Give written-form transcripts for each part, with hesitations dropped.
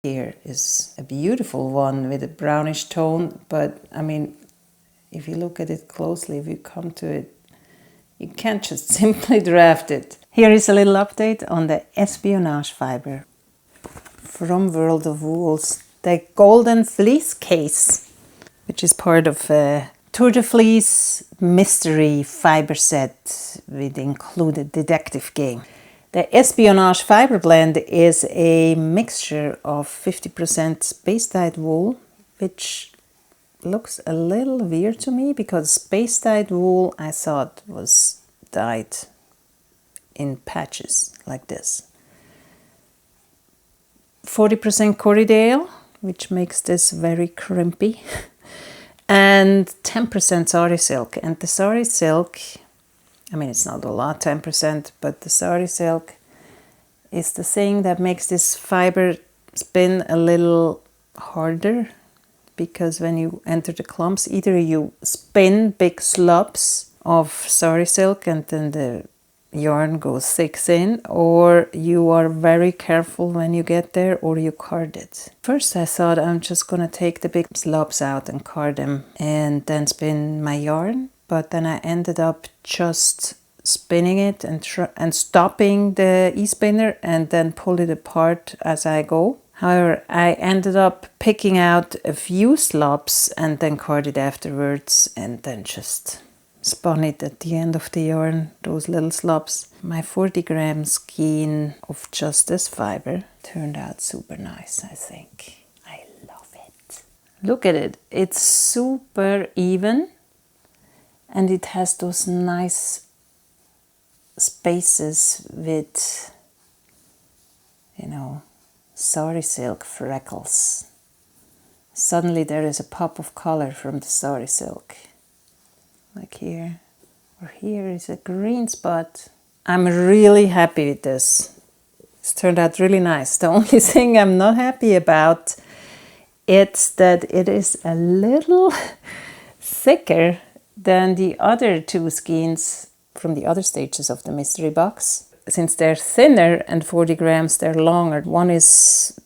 Here is a beautiful one with a brownish tone, but I mean, if you look at it closely, if you come to it, you can't just simply draft it. Here is a little update on the espionage fiber from World of Wools, the Golden Fleece Case, which is part of a Tour de Fleece mystery fiber set with included detective game. The espionage fiber blend is a mixture of 50% space-dyed wool, which looks a little weird to me because space-dyed wool I thought was dyed in patches like this. 40% Corriedale, which makes this very crimpy, and 10% Sari Silk. And the Sari Silk, I mean, it's not a lot, 10%, but the Sari Silk is the thing that makes this fiber spin a little harder, because when you enter the clumps, either you spin big slabs of Sari Silk and then the yarn goes thick thin, or you are very careful when you get there, or you card it. First I thought I'm just gonna take the big slabs out and card them and then spin my yarn, but then I ended up just spinning it and stopping the e-spinner and then pull it apart as I go. However, I ended up picking out a few slabs and then carded afterwards, and then just spun it at the end of the yarn, those little slabs. My 40-gram skein of just this fiber turned out super nice, I think. I love it. Look at it. It's super even, and it has those nice spaces with, you know, Sari Silk freckles. Suddenly there is a pop of color from the Sari Silk. Like here, or here is a green spot. I'm really happy with this. It's turned out really nice. The only thing I'm not happy about, it's that it is a little thicker than the other two skeins from the other stages of the mystery box. Since they're thinner and 40 grams, they're longer. One is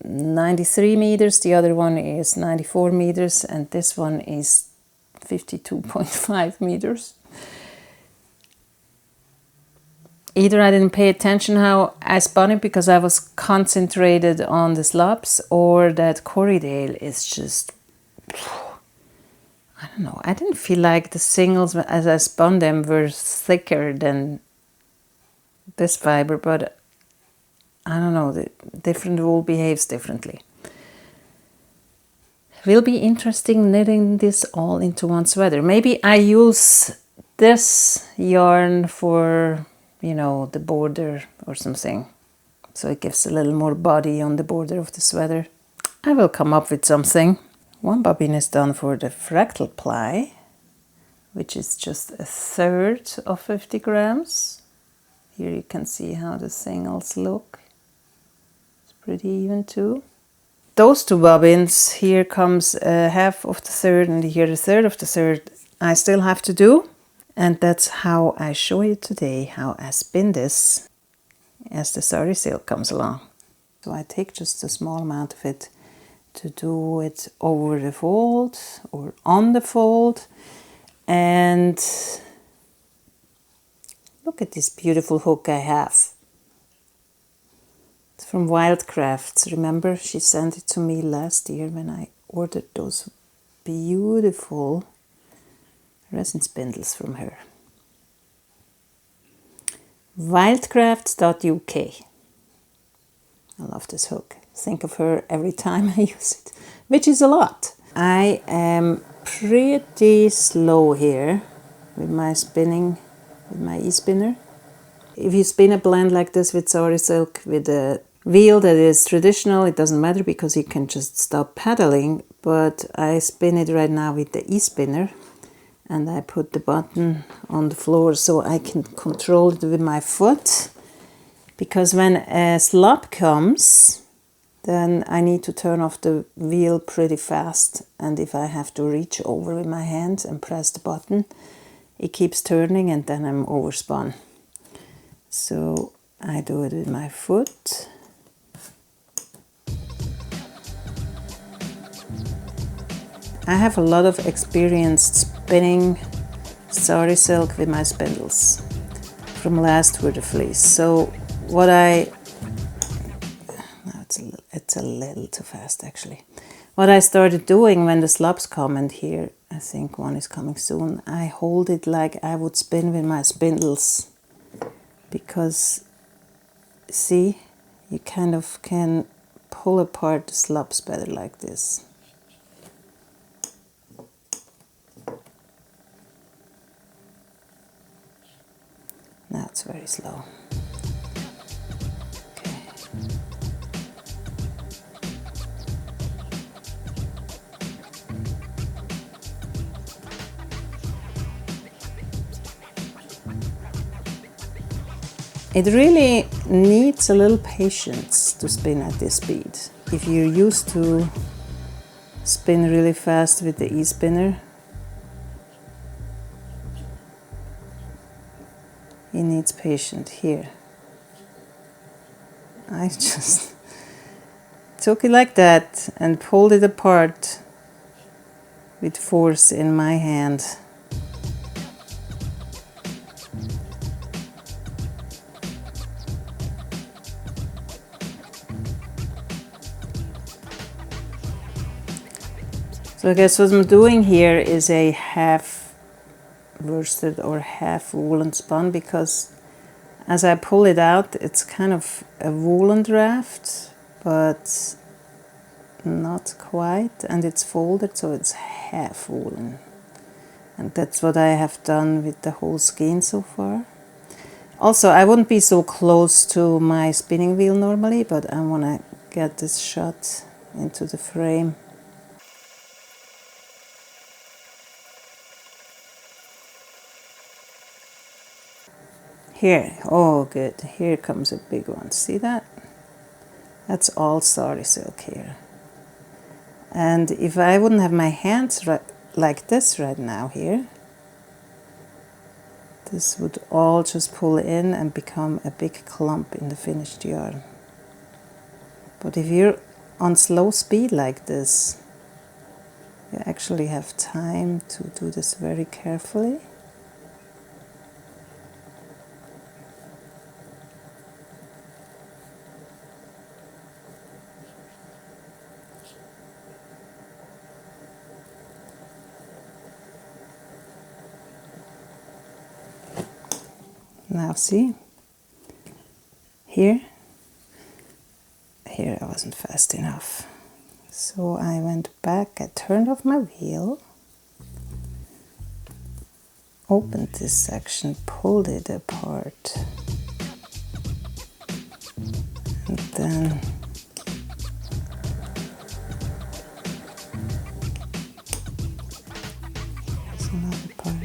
93 meters, the other one is 94 meters, and this one is 52.5 meters. Either I didn't pay attention how I spun it because I was concentrated on the slabs, or that Corriedale is just, I don't know, I didn't feel like the singles as I spun them were thicker than this fiber, but I don't know, the different wool behaves differently. Will be interesting knitting this all into one sweater. Maybe I use this yarn for, you know, the border or something, so it gives a little more body on the border of the sweater. I will come up with something. One bobbin is done for the fractal ply, which is just 1/3 of 50 grams. Here you can see how the singles look. It's pretty even too. Those two bobbins, here comes 1/2 of the 1/3 and here 1/3 of the 1/3, I still have to do. And that's how I show you today how I spin this as the Sari Silk comes along. So I take just a small amount of it to do it over the fold or on the fold. And look at this beautiful hook I have. It's from Wildcrafts. Remember, she sent it to me last year when I ordered those beautiful resin spindles from her. Wildcrafts.uk. I love this hook. Think of her every time I use it, which is a lot. I am pretty slow here with my spinning, with my e-spinner. If you spin a blend like this with Sari Silk with a wheel that is traditional, it doesn't matter because you can just stop pedaling, but I spin it right now with the e-spinner, and I put the button on the floor so I can control it with my foot, because when a slop comes, then I need to turn off the wheel pretty fast, and if I have to reach over with my hand and press the button, it keeps turning and then I'm overspun. So I do it with my foot. I have a lot of experience spinning Sari silk with my spindles from last winter fleece. So what it's a little too fast actually. What I started doing when the slops come, and here I think one is coming soon, I hold it like I would spin with my spindles, because see, you kind of can pull apart the slops better like this. Now it's very slow. Okay. It really needs a little patience to spin at this speed. If you're used to spin really fast with the e-spinner, it needs patience here. I just took it like that and pulled it apart with force in my hand. So I guess what I'm doing here is a half worsted or half woolen spun, because as I pull it out, it's kind of a woolen draft, but not quite, and it's folded, so it's half woolen. And that's what I have done with the whole skein so far. Also, I wouldn't be so close to my spinning wheel normally, but I want to get this shot into the frame. Here, oh good, here comes a big one. See that? That's all Sari silk here. And if I wouldn't have my hands like this right now here, this would all just pull in and become a big clump in the finished yarn. But if you're on slow speed like this, you actually have time to do this very carefully. Now see, here I wasn't fast enough. So I went back, I turned off my wheel, opened this section, pulled it apart, and then there's another part.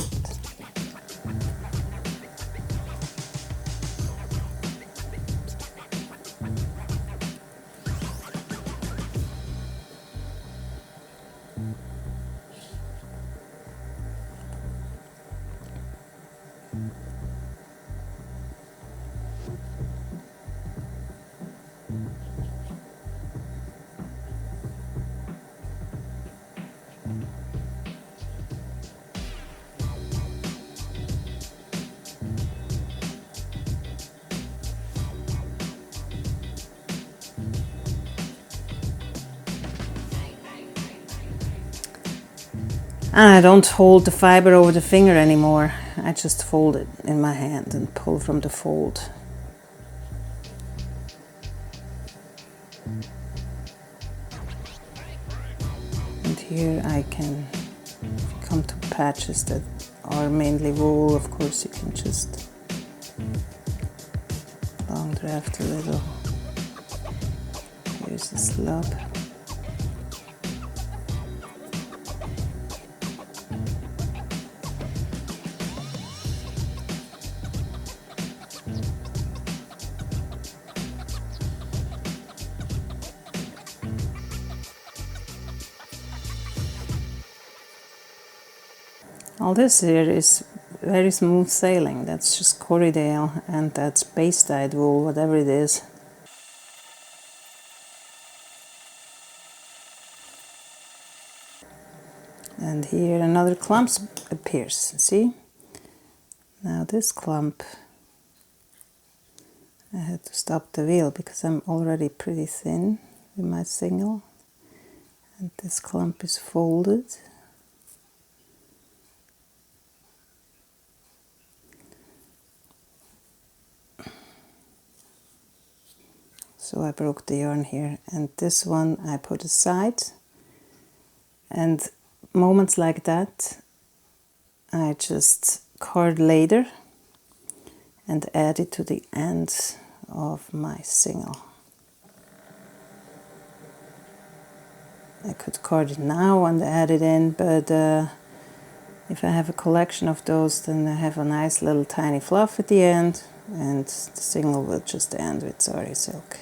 And I don't hold the fiber over the finger anymore. I just fold it in my hand and pull from the fold. And here I can, if you come to patches that are mainly wool, of course you can just long draft a little. Here's the slub. All this here is very smooth sailing. That's just Corriedale, and that's base dyed wool, whatever it is. And here another clump appears, see? Now this clump, I had to stop the wheel because I'm already pretty thin with my single. And this clump is folded. So I broke the yarn here, and this one I put aside. And moments like that, I just card later and add it to the end of my single. I could card it now and add it in, but if I have a collection of those, then I have a nice little tiny fluff at the end, and the single will just end with Sari Silk.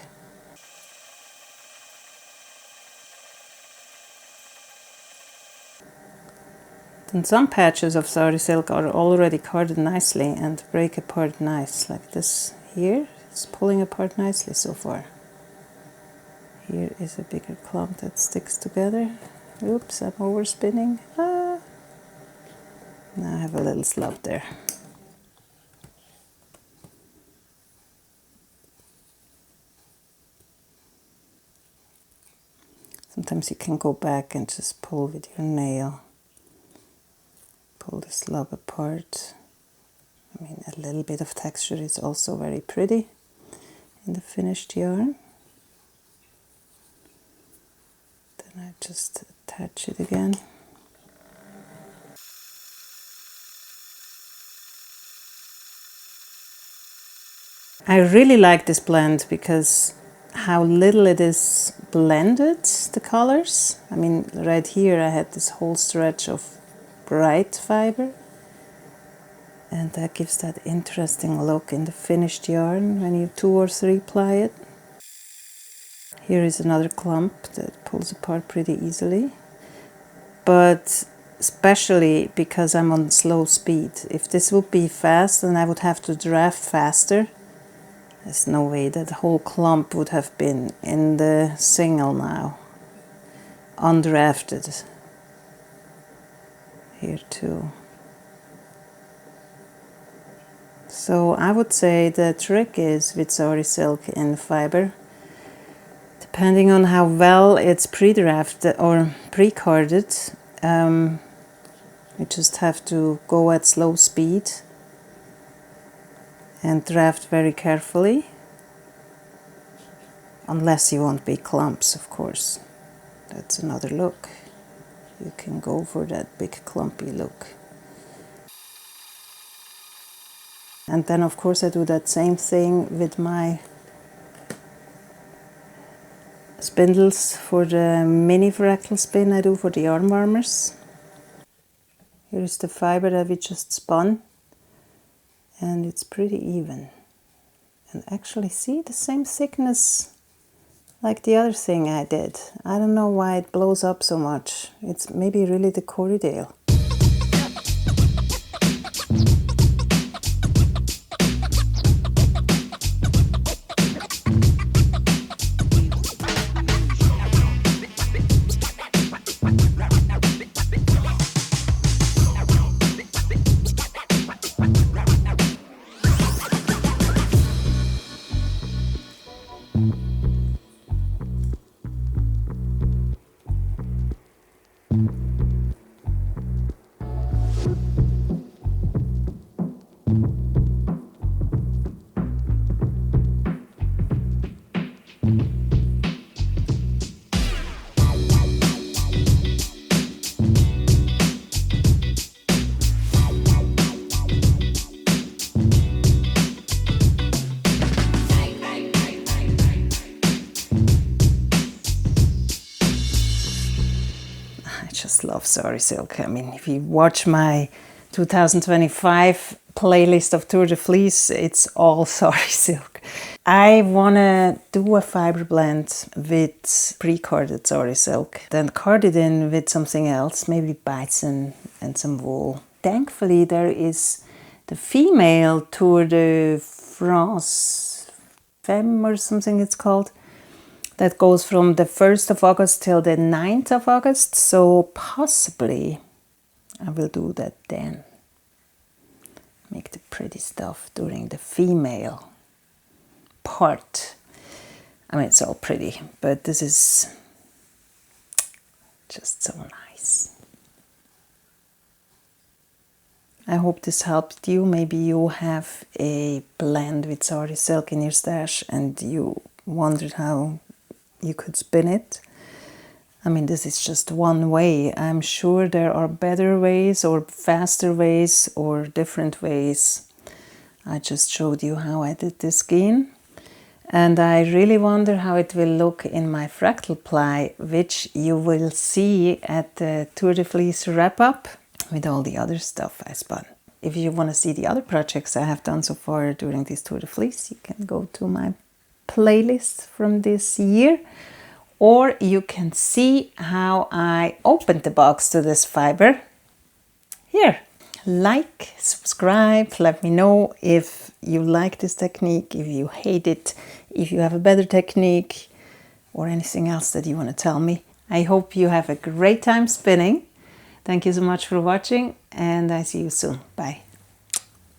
And some patches of Sari Silk are already carded nicely and break apart nice, like this here. It's pulling apart nicely so far. Here is a bigger clump that sticks together. Oops, I'm overspinning. Ah. Now I have a little slub there. Sometimes you can go back and just pull with your nail. Pull the slub apart. I mean, a little bit of texture is also very pretty in the finished yarn. Then I just attach it again. I really like this blend because how little it is blended, the colors. I mean, right here I had this whole stretch of bright fiber, and that gives that interesting look in the finished yarn when you 2 or 3 ply it. Here is another clump that pulls apart pretty easily, but especially because I'm on slow speed. If this would be fast, then I would have to draft faster. There's no way that whole clump would have been in the single now, undrafted. Here too. So I would say the trick is with Sari Silk in fiber, depending on how well it's pre-drafted or pre-carded, you just have to go at slow speed and draft very carefully, unless you want big clumps, of course. That's another look. You can go for that big clumpy look. And then of course I do that same thing with my spindles for the mini fractal spin I do for the arm warmers. Here is the fiber that we just spun, and it's pretty even. And actually see the same thickness like the other thing I did. I don't know why it blows up so much. It's maybe really the Corriedale. Love Sari Silk. I mean, if you watch my 2025 playlist of Tour de Fleece, it's all Sari Silk. I want to do a fiber blend with pre-carded Sari Silk, then card it in with something else, maybe bison and some wool. Thankfully, there is the female Tour de France Femme or something it's called, that goes from the 1st of August till the 9th of August. So possibly I will do that then. Make the pretty stuff during the female part. I mean, it's all pretty, but this is just so nice. I hope this helped you. Maybe you have a blend with Sari Silk in your stash and you wondered how you could spin it. I mean, this is just one way. I'm sure there are better ways or faster ways or different ways. I just showed you how I did this skein. And I really wonder how it will look in my fractal ply, which you will see at the Tour de Fleece wrap-up with all the other stuff I spun. If you want to see the other projects I have done so far during this Tour de Fleece, you can go to my playlist from this year. Or you can see how I opened the box to this fiber here. Like, subscribe, let me know if you like this technique, if you hate it, if you have a better technique, or anything else that you want to tell me. I hope you have a great time spinning. Thank you so much for watching, and I see you soon. Bye.